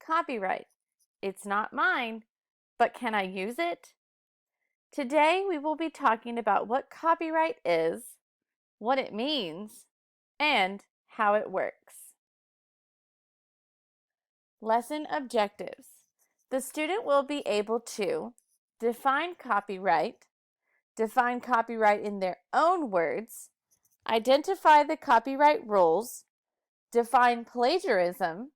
Copyright. It's not mine, but can I use it? Today we will be talking about what copyright is, what it means, and how it works. Lesson objectives. The student will be able to define copyright in their own words, identify the copyright rules, define plagiarism,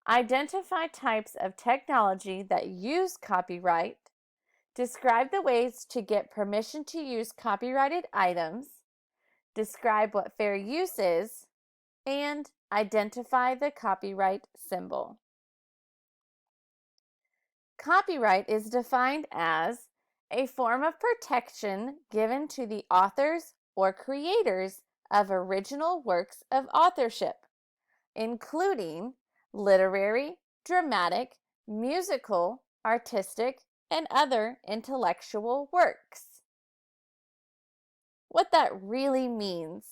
identify types of technology that use copyright, describe the ways to get permission to use copyrighted items, describe what fair use is, and identify the copyright symbol. Copyright is defined as a form of protection given to the authors or creators of original works of authorship, including literary, dramatic, musical, artistic, and other intellectual works. What that really means.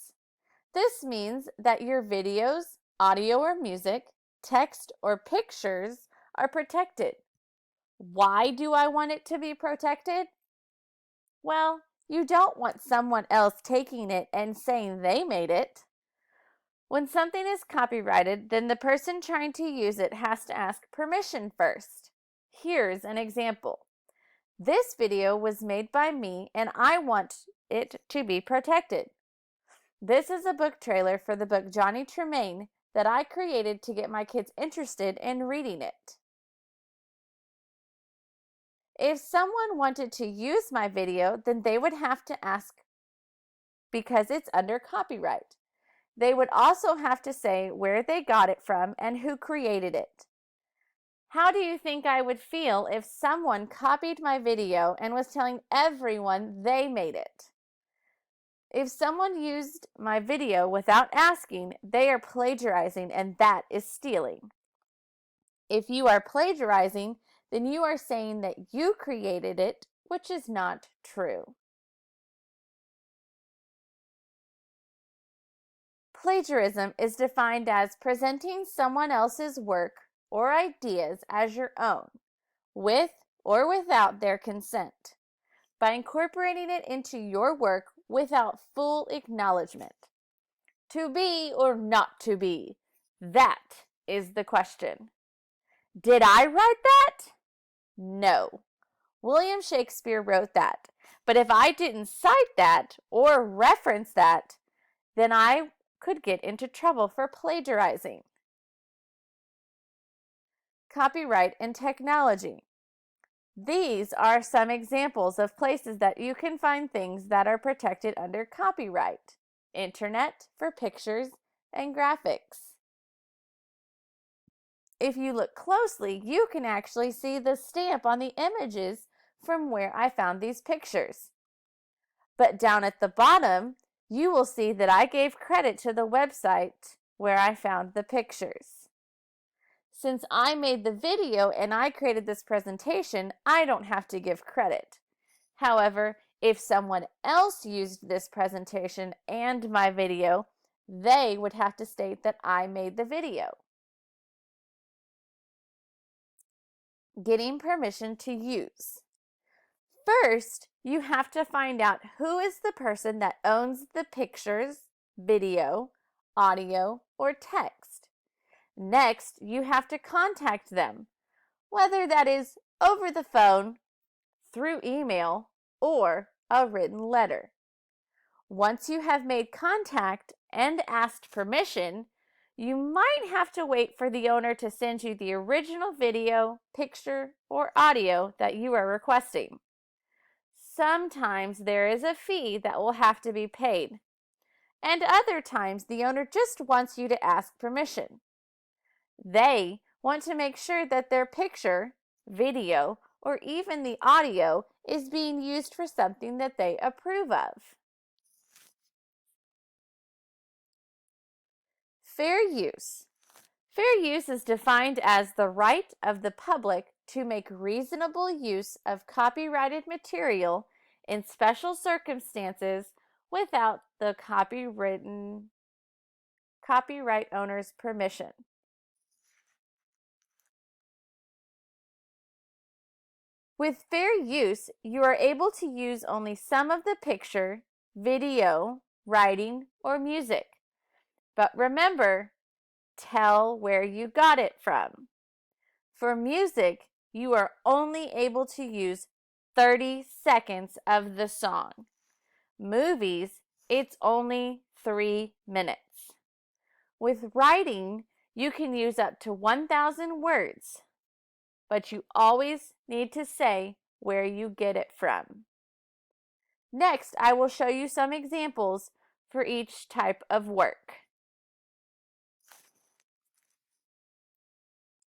This means that your videos, audio or music, text or pictures are protected. Why do I want it to be protected? Well, you don't want someone else taking it and saying they made it. When something is copyrighted, then the person trying to use it has to ask permission first. Here's an example. This video was made by me and I want it to be protected. This is a book trailer for the book Johnny Tremain that I created to get my kids interested in reading it. If someone wanted to use my video, then they would have to ask because it's under copyright. They would also have to say where they got it from and who created it. How do you think I would feel if someone copied my video and was telling everyone they made it? If someone used my video without asking, they are plagiarizing, and that is stealing. If you are plagiarizing, then you are saying that you created it, which is not true. Plagiarism is defined as presenting someone else's work or ideas as your own, with or without their consent, by incorporating it into your work without full acknowledgement. To be or not to be? That is the question. Did I write that? No. William Shakespeare wrote that. But if I didn't cite that or reference that, then I could get into trouble for plagiarizing. Copyright and technology. These are some examples of places that you can find things that are protected under copyright. Internet for pictures and graphics. If you look closely, you can actually see the stamp on the images from where I found these pictures. But down at the bottom, you will see that I gave credit to the website where I found the pictures. Since I made the video and I created this presentation, I don't have to give credit. However, if someone else used this presentation and my video, they would have to state that I made the video. Getting permission to use. First, you have to find out who is the person that owns the pictures, video, audio, or text. Next, you have to contact them, whether that is over the phone, through email, or a written letter. Once you have made contact and asked permission, you might have to wait for the owner to send you the original video, picture, or audio that you are requesting. Sometimes there is a fee that will have to be paid, and other times the owner just wants you to ask permission. They want to make sure that their picture, video, or even the audio is being used for something that they approve of. Fair use. Fair use is defined as the right of the public to make reasonable use of copyrighted material in special circumstances without the copyright owner's permission. With fair use, you are able to use only some of the picture, video, writing, or music. But remember, tell where you got it from. For music, you are only able to use 30 seconds of the song. Movies, it's only 3 minutes. With writing, you can use up to 1,000 words, but you always need to say where you get it from. Next, I will show you some examples for each type of work.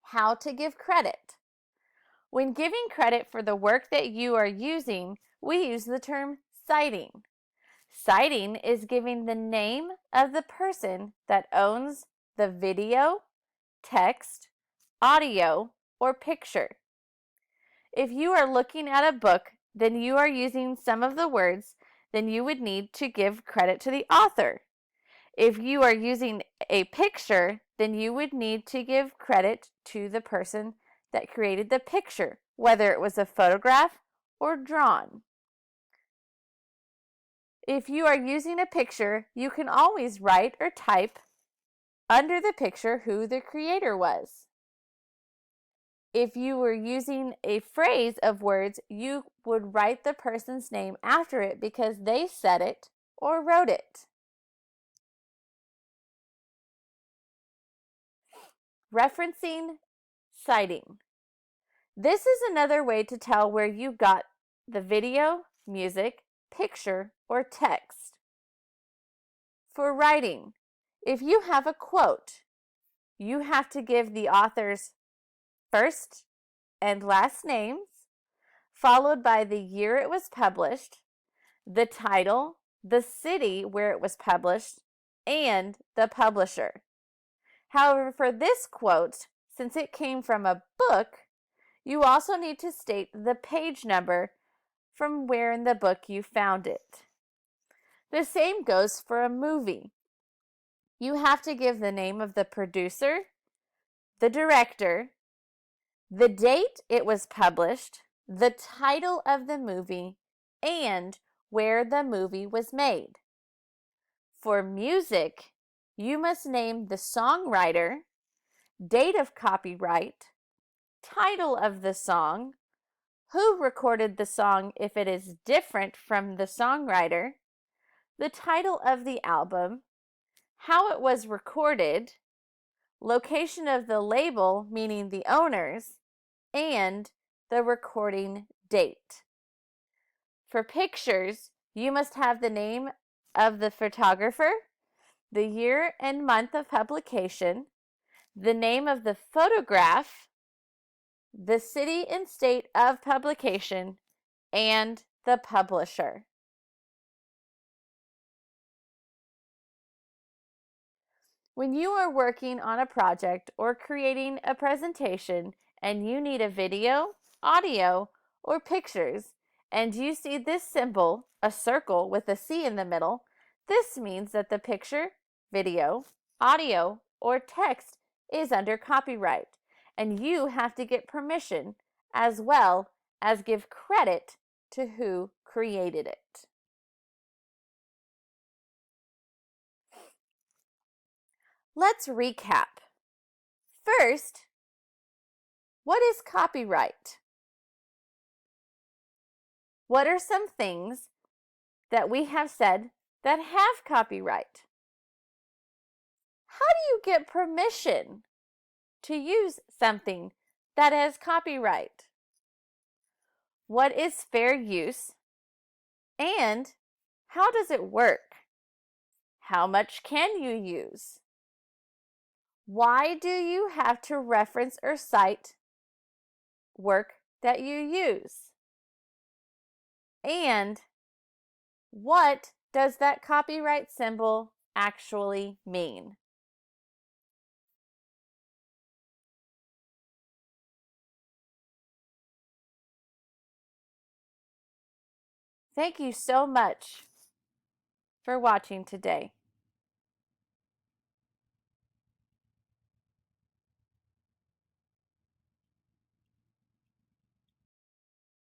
How to give credit. When giving credit for the work that you are using, we use the term citing. Citing is giving the name of the person that owns the video, text, audio, or picture. If you are looking at a book, then you are using some of the words, then you would need to give credit to the author. If you are using a picture, then you would need to give credit to the person that created the picture, whether it was a photograph or drawn. If you are using a picture, you can always write or type under the picture who the creator was. If you were using a phrase of words, you would write the person's name after it because they said it or wrote it. Referencing, citing. This is another way to tell where you got the video, music, picture, or text. For writing, if you have a quote, you have to give the author's first and last names, followed by the year it was published, the title, the city where it was published, and the publisher. However, for this quote, since it came from a book, you also need to state the page number from where in the book you found it. The same goes for a movie. You have to give the name of the producer, the director, the date it was published, the title of the movie, and where the movie was made. For music, you must name the songwriter, date of copyright, title of the song, who recorded the song if it is different from the songwriter, the title of the album, how it was recorded, location of the label, meaning the owners, and the recording date. For pictures, you must have the name of the photographer, the year and month of publication, the name of the photograph, the city and state of publication, and the publisher. When you are working on a project or creating a presentation and you need a video, audio, or pictures, and you see this symbol, a circle with a C in the middle, this means that the picture, video, audio, or text is under copyright, and you have to get permission as well as give credit to who created it. Let's recap. First, what is copyright? What are some things that we have said that have copyright? How do you get permission to use something that has copyright? What is fair use? And how does it work? How much can you use? Why do you have to reference or cite work that you use? And what does that copyright symbol actually mean? Thank you so much for watching today.